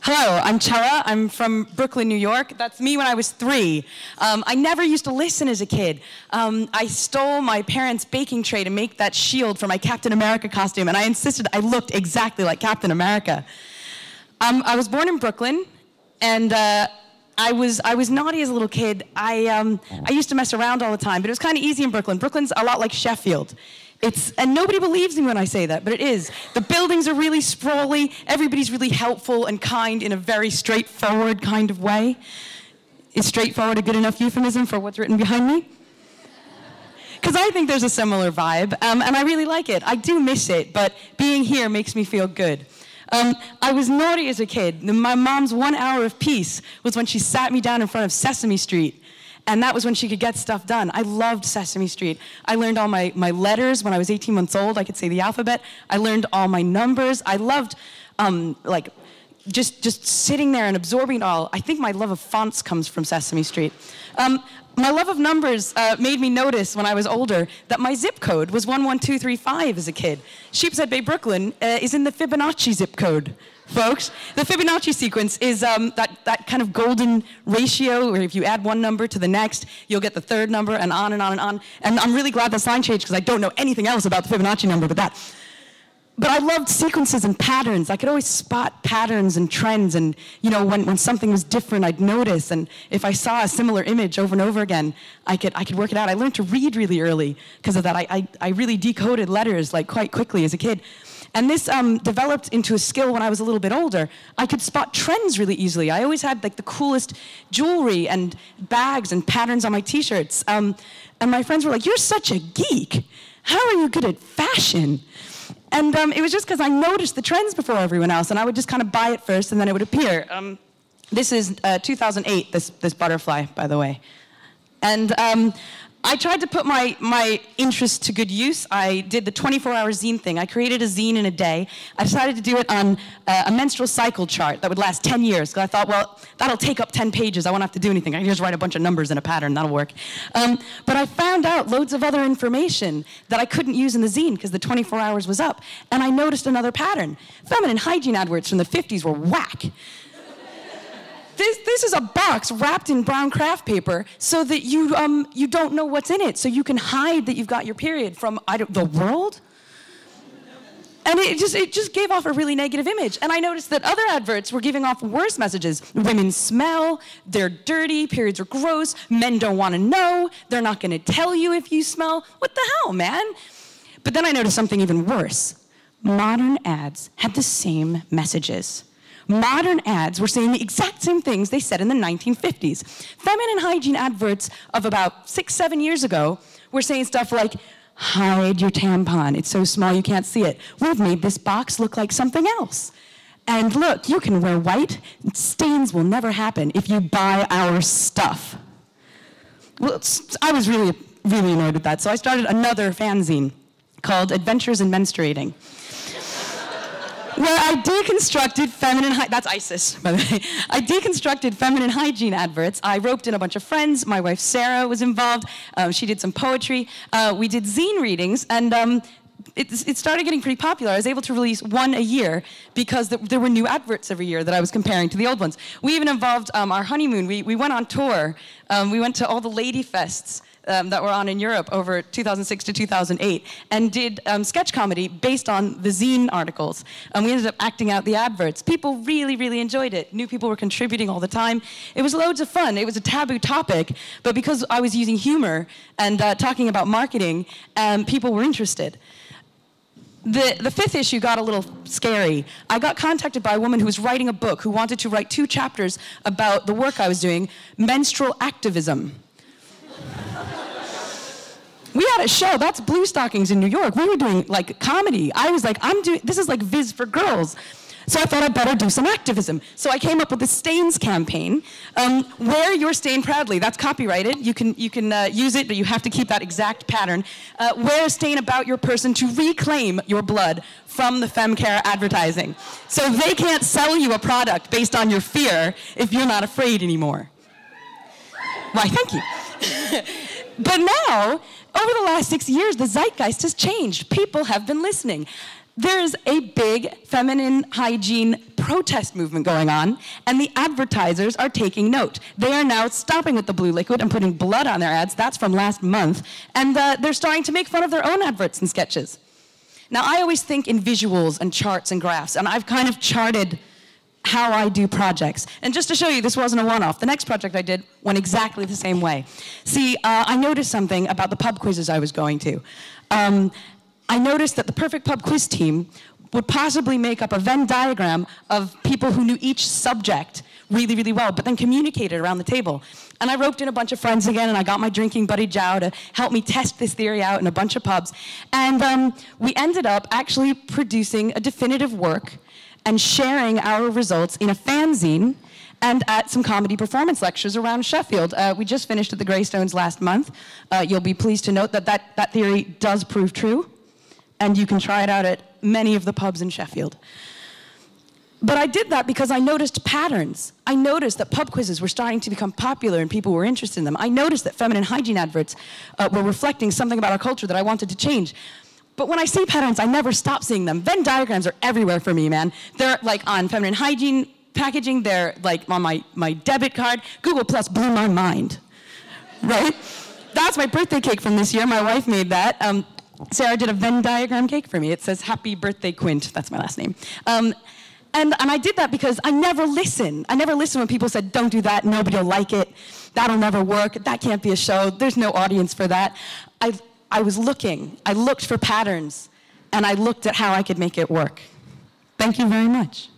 Hello, I'm Chella. I'm from Brooklyn, New York. That's me when I was 3. I never used to listen as a kid. I stole my parents' baking tray to make that shield for my Captain America costume, and I insisted I looked exactly like Captain America. I was born in Brooklyn, and I was naughty as a little kid. I used to mess around all the time, but it was kind of easy in Brooklyn. Brooklyn's a lot like Sheffield. And nobody believes me when I say that, but it is. The buildings are really sprawly. Everybody's really helpful and kind in a very straightforward kind of way. Is straightforward a good enough euphemism for what's written behind me? Because I think there's a similar vibe, and I really like it. I do miss it, but being here makes me feel good. I was naughty as a kid. My mom's 1 hour of peace was when she sat me down in front of Sesame Street. And that was when she could get stuff done. I loved Sesame Street. I learned all my letters when I was 18 months old. I could say the alphabet. I learned all my numbers. I loved just sitting there and absorbing it all. I think my love of fonts comes from Sesame Street. My love of numbers made me notice when I was older that my zip code was 11235 as a kid. Sheepshead Bay, Brooklyn is in the Fibonacci zip code. Folks, the Fibonacci sequence is that kind of golden ratio where if you add one number to the next, you'll get the third number and on and on and on. And I'm really glad the sign changed because I don't know anything else about the Fibonacci number but that. But I loved sequences and patterns. I could always spot patterns and trends, and when something was different, I'd notice. And if I saw a similar image over and over again, I could work it out. I learned to read really early because of that. I really decoded letters quite quickly as a kid. And this developed into a skill when I was a little bit older. I could spot trends really easily. I always had the coolest jewelry and bags and patterns on my t-shirts. And my friends were like, "You're such a geek. How are you good at fashion?" And it was just because I noticed the trends before everyone else, and I would just kind of buy it first, and then it would appear. This is 2008, this butterfly, by the way. And I tried to put my interest to good use. I did the 24-hour zine thing. I created a zine in a day. I decided to do it on a menstrual cycle chart that would last 10 years. Because I thought, well, that'll take up 10 pages. I won't have to do anything. I can just write a bunch of numbers in a pattern. That'll work. But I found out loads of other information that I couldn't use in the zine because the 24 hours was up. And I noticed another pattern. Feminine hygiene adverts from the 50s were whack. This is a box wrapped in brown craft paper so that you don't know what's in it, so you can hide that you've got your period from the world. And it just gave off a really negative image. And I noticed that other adverts were giving off worse messages. Women smell, they're dirty, periods are gross, men don't want to know, they're not going to tell you if you smell. What the hell, man? But then I noticed something even worse. Modern ads had the same messages. Modern ads were saying the exact same things they said in the 1950s. Feminine hygiene adverts of about 6-7 years ago were saying stuff like, "Hide your tampon, it's so small you can't see it. We've made this box look like something else. And look, you can wear white, stains will never happen if you buy our stuff." Well, I was really, really annoyed with that, so I started another fanzine called Adventures in Menstruating, where I deconstructed that's ISIS, by the way. I deconstructed feminine hygiene adverts. I roped in a bunch of friends. My wife, Sarah, was involved. She did some poetry. We did zine readings, and it started getting pretty popular. I was able to release one a year because there were new adverts every year that I was comparing to the old ones. We even involved our honeymoon. We went on tour. We went to all the lady fests that were on in Europe over 2006 to 2008 and did sketch comedy based on the zine articles. We ended up acting out the adverts. People really, really enjoyed it. New people were contributing all the time. It was loads of fun. It was a taboo topic, but because I was using humor and talking about marketing, people were interested. The fifth issue got a little scary. I got contacted by a woman who was writing a book who wanted to write 2 chapters about the work I was doing, menstrual activism. We had a show, that's Blue Stockings in New York. We were doing comedy. I was like, this is like Viz for girls. So I thought I'd better do some activism. So I came up with the Stains campaign. Wear your stain proudly. That's copyrighted. You can use it, but you have to keep that exact pattern. Wear a stain about your person to reclaim your blood from the femcare advertising. So they can't sell you a product based on your fear if you're not afraid anymore. Why, thank you. But now, over the last 6 years, the zeitgeist has changed. People have been listening. There's a big feminine hygiene protest movement going on, and the advertisers are taking note. They are now stopping with the blue liquid and putting blood on their ads. That's from last month. And they're starting to make fun of their own adverts and sketches. Now, I always think in visuals and charts and graphs, and I've kind of charted how I do projects. And just to show you, this wasn't a one-off. The next project I did went exactly the same way. See, I noticed something about the pub quizzes I was going to. I noticed that the Perfect Pub Quiz team would possibly make up a Venn diagram of people who knew each subject really, really well, but then communicated around the table. And I roped in a bunch of friends again, and I got my drinking buddy Jow to help me test this theory out in a bunch of pubs. And we ended up actually producing a definitive work and sharing our results in a fanzine and at some comedy performance lectures around Sheffield. We just finished at the Greystones last month. You'll be pleased to note that that theory does prove true, and you can try it out at many of the pubs in Sheffield. But I did that because I noticed patterns. I noticed that pub quizzes were starting to become popular and people were interested in them. I noticed that feminine hygiene adverts were reflecting something about our culture that I wanted to change. But when I see patterns, I never stop seeing them. Venn diagrams are everywhere for me, man. They're like on feminine hygiene packaging, they're like on my debit card. Google Plus blew my mind, right? That's my birthday cake from this year. My wife made that. Sarah did a Venn diagram cake for me. It says, "Happy Birthday Quint." That's my last name. And I did that because I never listen. I never listen when people said, "Don't do that, nobody will like it. That'll never work. That can't be a show. There's no audience for that." I was looking. I looked for patterns, and I looked at how I could make it work. Thank you very much.